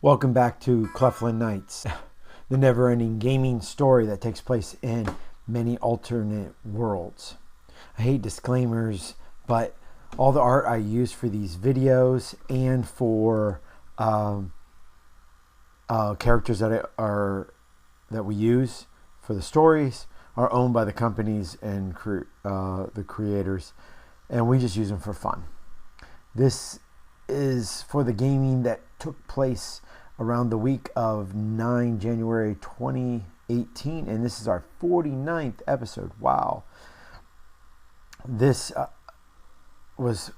Welcome back to Cleftlan Nights, the never-ending gaming story that takes place in many alternate worlds. I hate disclaimers, but all the art I use for these videos and for characters that we use for the stories are owned by the companies and the creators, and we just use them for fun. This is for the gaming that took place around the week of 9 January 2018, and this is our 49th episode. Wow. This was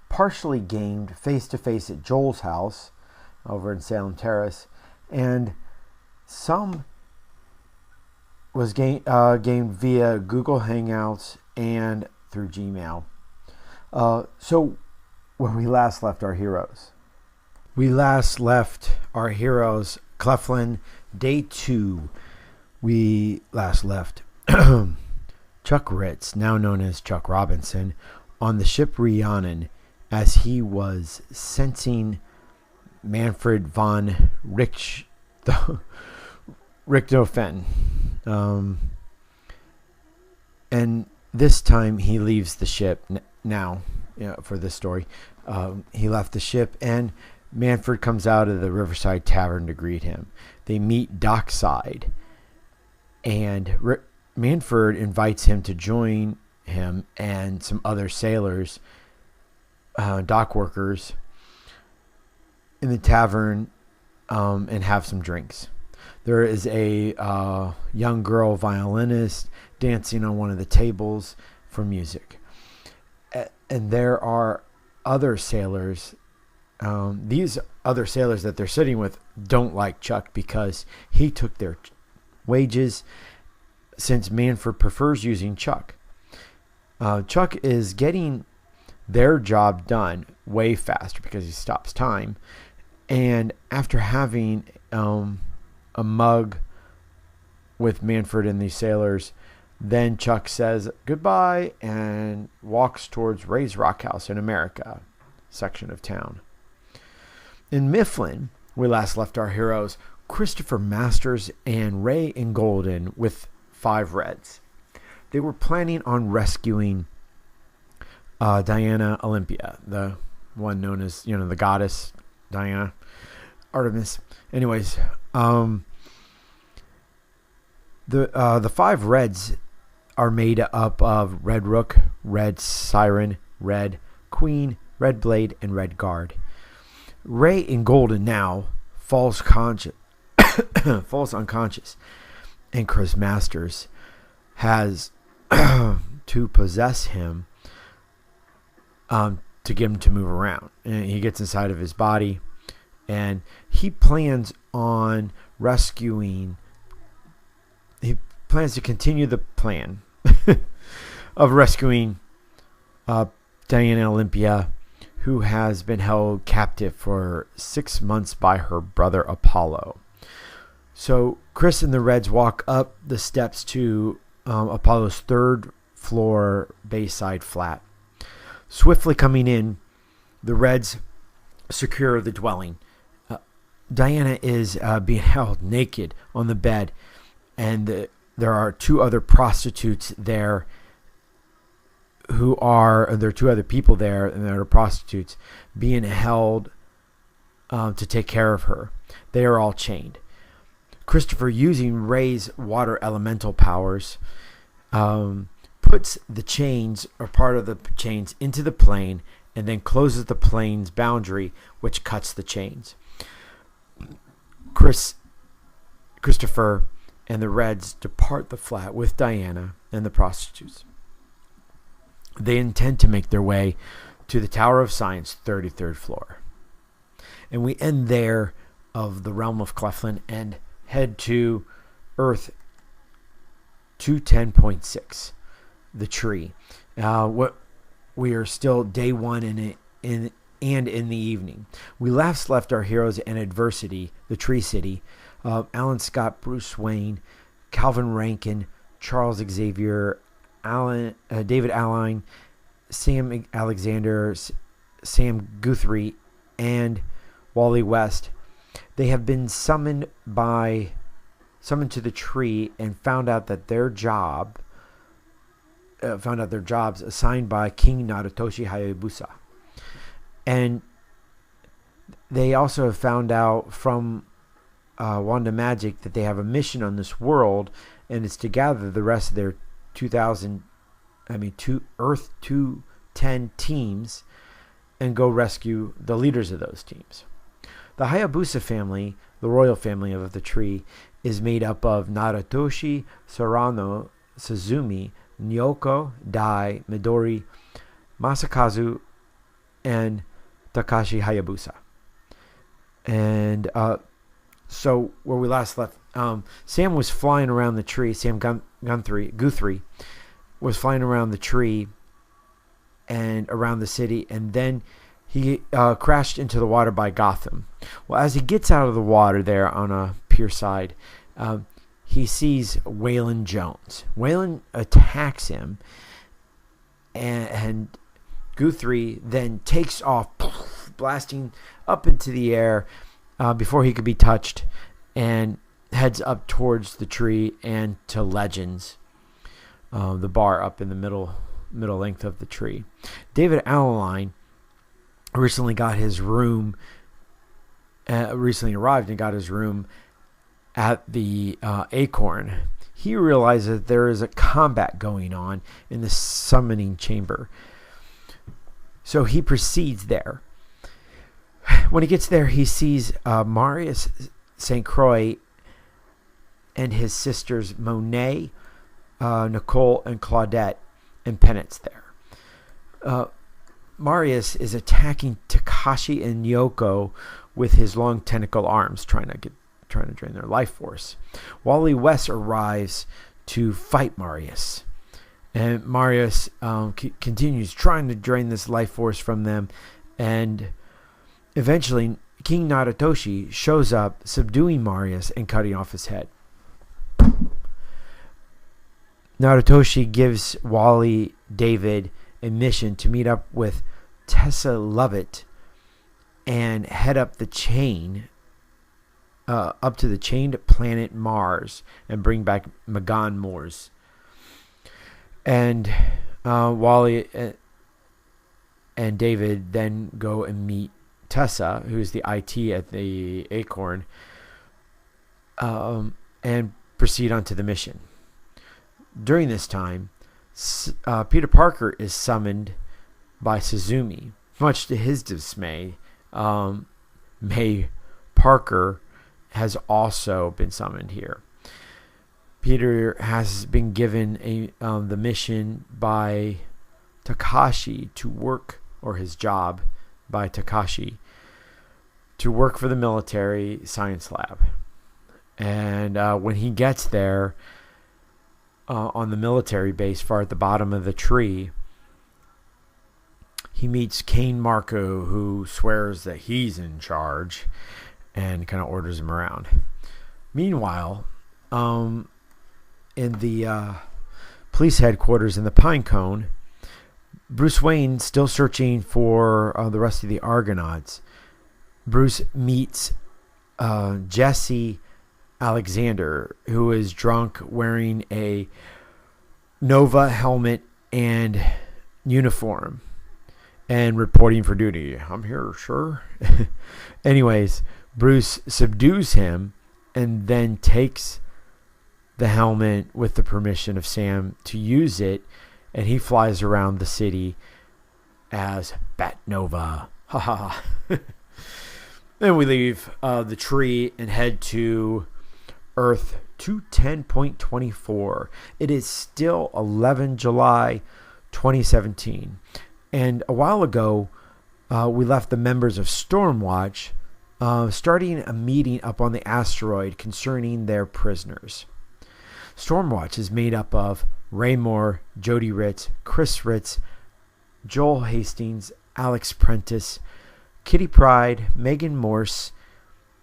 partially gamed face-to-face at Joel's house over in Salem Terrace, and some was gamed via Google Hangouts and through Gmail. So where we last left our heroes. We last left our heroes, Cleftlan, day 2. We last left Chuck Ritz, now known as Chuck Robinson, on the ship Rhiannon as he was sensing Manfred von Richthofen. And this time he leaves the ship now, for this story. He left the ship, and Manfred comes out of the Riverside Tavern to greet him. They meet dockside, and Manfred invites him to join him and some other sailors, dock workers, in the tavern and have some drinks. There is a young girl violinist dancing on one of the tables for music. And there are other sailors. These other sailors that they're sitting with don't like Chuck because he took their wages, since Manfred prefers using Chuck. Chuck is getting their job done way faster because he stops time. And after having a mug with Manfred and these sailors, then Chuck says goodbye and walks towards Ray's Rock House in America section of town. In Mifflin, we last left our heroes, Christopher Masters and Ray and Golden, with 5 Reds. They were planning on rescuing Diana Olympia, the one known as, the goddess Diana, Artemis. Anyways, the 5 Reds are made up of Red Rook, Red Siren, Red Queen, Red Blade, and Red Guard. Ray and Golden now falls unconscious, and Chris Masters has to possess him to get him to move around. And he gets inside of his body, and he plans on rescuing. He plans to continue the plan of rescuing Diana Olympia, who has been held captive for 6 months by her brother Apollo. So Chris and the Reds walk up the steps to Apollo's 3rd floor Bayside flat. Swiftly coming in, the Reds secure the dwelling. Diana is being held naked on the bed, and there are 2 other prostitutes there there are 2 other people there, and there are prostitutes being held to take care of her. They are all chained. Christopher, using Ray's water elemental powers, puts the chains, or part of the chains, into the plane, and then closes the plane's boundary, which cuts the chains. Christopher and the Reds depart the flat with Diana and the prostitutes. They intend to make their way to the Tower of Science, 33rd floor. And we end there of the realm of Cleftlan and head to Earth 210.6, the tree. We are still day 1 in the evening. We last left our heroes in Adver City, the Tree City. Alan Scott, Bruce Wayne, Calvin Rankin, Charles Xavier, David Alline, Sam Alexander, Sam Guthrie, and Wally West They have been summoned to the tree and found out their jobs assigned by King Narutoshi Hayabusa. And they also have found out from Wanda Majik that they have a mission on this world, and it's to gather the rest of their Earth 210 teams and go rescue the leaders of those teams. The Hayabusa family, the royal family of the tree, is made up of Narutoshi, Sarano, Suzumi, Nyoko, Dai, Midori, Masakazu, and Takashi Hayabusa. And so where we last left, Sam was flying around the tree. Sam Guthrie was flying around the tree and around the city, and then he crashed into the water by Gotham. Well, as he gets out of the water there on a pier side, he sees Waylon Jones. Waylon attacks him, and Guthrie then takes off, blasting up into the air before he could be touched, and heads up towards the tree and to Legends, the bar up in the middle length of the tree. David Alleline recently arrived and got his room at the Acorn. He realizes that there is a combat going on in the summoning chamber, so he proceeds there. When he gets there, he sees Marius St. Croix and his sisters Monet, Nicole, and Claudette and Penance there. Marius is attacking Takashi and Yoko with his long tentacle arms, trying to drain their life force. Wally West arrives to fight Marius, and Marius continues trying to drain this life force from them, and eventually King Narutoshi shows up, subduing Marius and cutting off his head. Narutoshi gives Wally David a mission to meet up with Tessa Lovett and head up the chain, up to the chained planet Mars, and bring back Magan Moors. And Wally and David then go and meet Tessa, who's the IT at the Acorn, and proceed on to the mission. During this time, Peter Parker is summoned by Suzumi. Much to his dismay, May Parker has also been summoned here. Peter has been given the mission by Takashi to work, or his job by Takashi, to work for the military science lab. And when he gets there, on the military base far at the bottom of the tree, he meets Kane Marco, who swears that he's in charge and kind of orders him around. Meanwhile, in the police headquarters in the Pinecone, Bruce Wayne still searching for the rest of the Argonauts. Bruce meets Jesse Alexander, who is drunk, wearing a Nova helmet and uniform, and reporting for duty. I'm here, sir. Anyways, Bruce subdues him and then takes the helmet with the permission of Sam to use it, and he flies around the city as Bat Nova. Ha ha. Then we leave the tree and head to Earth 210.24. It is still 11 July 2017. And a while ago, we left the members of Stormwatch starting a meeting up on the asteroid concerning their prisoners. Stormwatch is made up of Ray Moore, Jody Ritz, Chris Ritz, Joel Hastings, Alex Prentiss, Kitty Pryde, Megan Morse,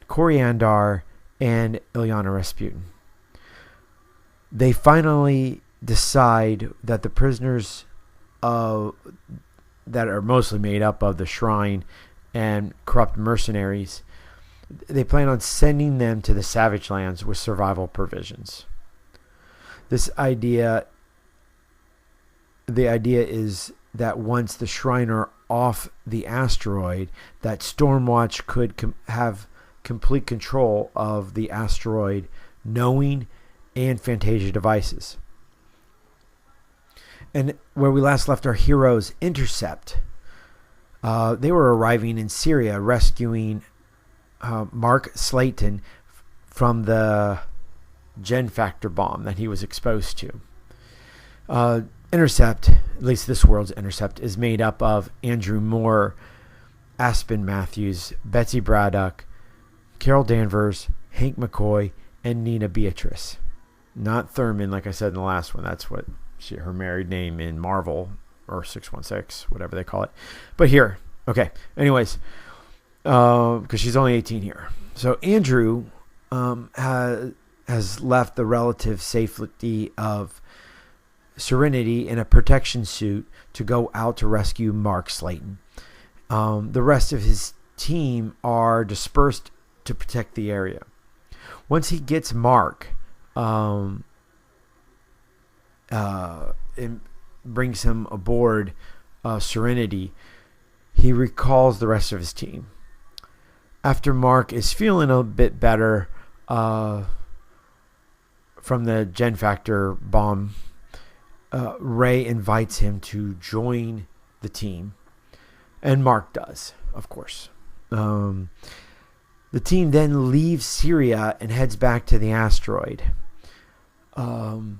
Corey Andar, and Ilyana Rasputin. They finally decide that the prisoners that are mostly made up of the Shrine and corrupt mercenaries They plan on sending them to the Savage Lands with survival provisions. The idea is that once the Shrine are off the asteroid, that Stormwatch could have complete control of the asteroid knowing and Fantasia devices. And where we last left our heroes, INTERcept, they were arriving in Syria, rescuing Mark Slayton from the Gen Factor bomb that he was exposed to. INTERcept, at least this world's INTERcept, is made up of Andrew Moore, Aspen Matthews, Betsy Braddock, Carol Danvers, Hank McCoy, and Nina Beatrice. Not Thurman, like I said in the last one. That's what her married name in Marvel, or 616, whatever they call it. But here, okay. Anyways, because she's only 18 here. So Andrew has left the relative safety of Serenity in a protection suit to go out to rescue Mark Slayton. The rest of his team are dispersed to protect the area. Once he gets Mark, and brings him aboard Serenity, he recalls the rest of his team. After Mark is feeling a bit better from the Gen Factor bomb, Ray invites him to join the team, and Mark does, of course. The team then leaves Syria and heads back to the asteroid. En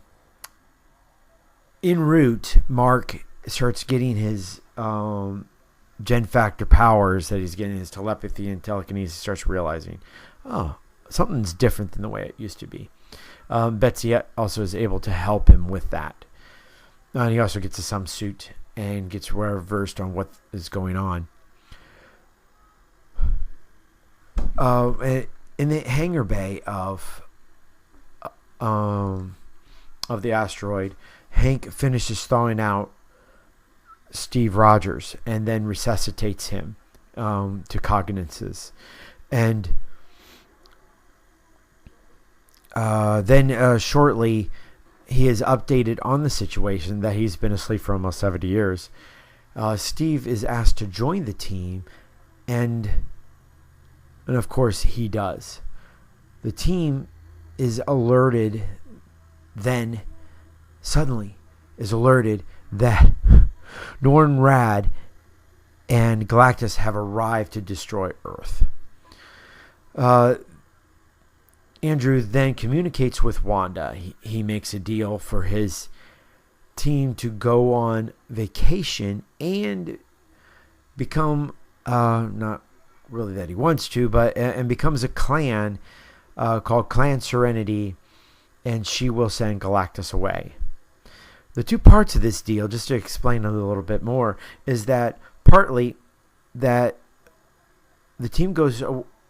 route, Mark starts getting his Gen Factor powers that he's getting, his telepathy and telekinesis. He starts realizing, something's different than the way it used to be. Betsy also is able to help him with that. And he also gets a some suit and gets versed on what is going on. In the hangar bay of the asteroid, Hank finishes thawing out Steve Rogers and then resuscitates him to cognizance. And then shortly, he is updated on the situation that he's been asleep for almost 70 years. Steve is asked to join the team, and of course he does. The team is alerted, then suddenly is alerted that Norrin Radd and Galactus have arrived to destroy Earth. Andrew then communicates with Wanda. He makes a deal for his team to go on vacation and become, not really that he wants to, but and becomes a clan called Clan Serenity, and she will send Galactus away. The two parts of this deal, just to explain a little bit more, is that partly that the team goes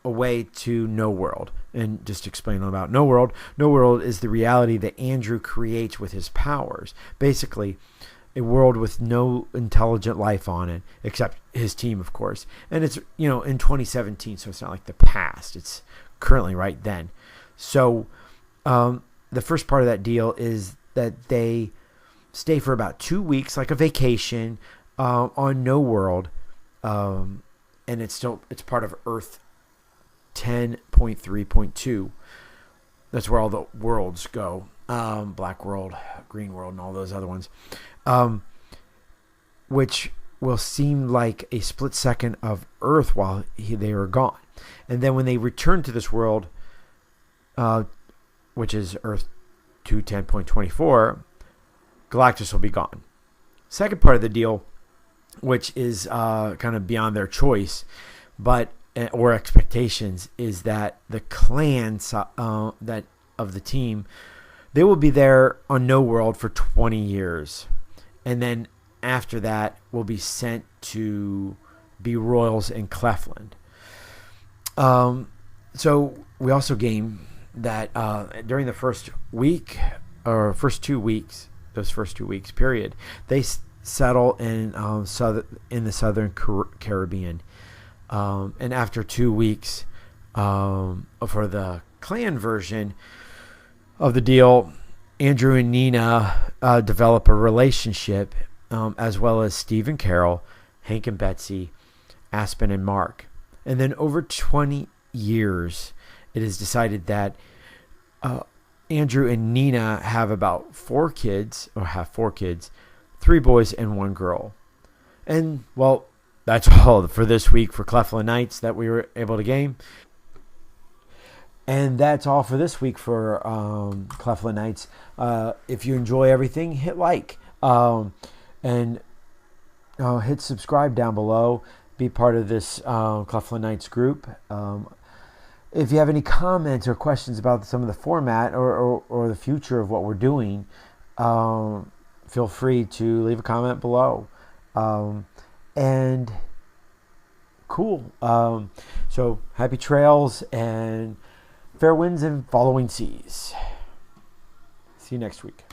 away to No World. And just to explain about No World, No World is the reality that Andrew creates with his powers. Basically, a world with no intelligent life on it, except his team, of course. And it's, in 2017, so it's not like the past. It's currently right then. So the first part of that deal is that they stay for about 2 weeks, like a vacation, on No World. And it's part of Earth 10.3.2. That's where all the worlds go. Black World, Green World, and all those other ones. Which will seem like a split second of Earth while they are gone. And then when they return to this world, which is Earth 210.24, Galactus will be gone. Second part of the deal, which is kind of beyond their choice, or expectations, is that the clans that of the team, they will be there on No World for 20 years, and then after that will be sent to be royals in Cleftland. So we also gain that during the first week or first 2 weeks, those first 2 weeks period, they settle in the Southern Caribbean. And after 2 weeks, For the clan version of the deal, Andrew and Nina develop a relationship, as well as Steve and Carol, Hank and Betsy, Aspen and Mark. And then over 20 years, it is decided that Andrew and Nina have about 4 kids, 3 boys and 1 girl. And, well, that's all for this week for Cleftlan Knights that we were able to game. And that's all for this week for Cleftlan Knights. If you enjoy everything, hit like. And hit subscribe down below. Be part of this Cleftlan Knights group. If you have any comments or questions about some of the format or the future of what we're doing, feel free to leave a comment below. And cool. So happy trails and fair winds and following seas. See you next week.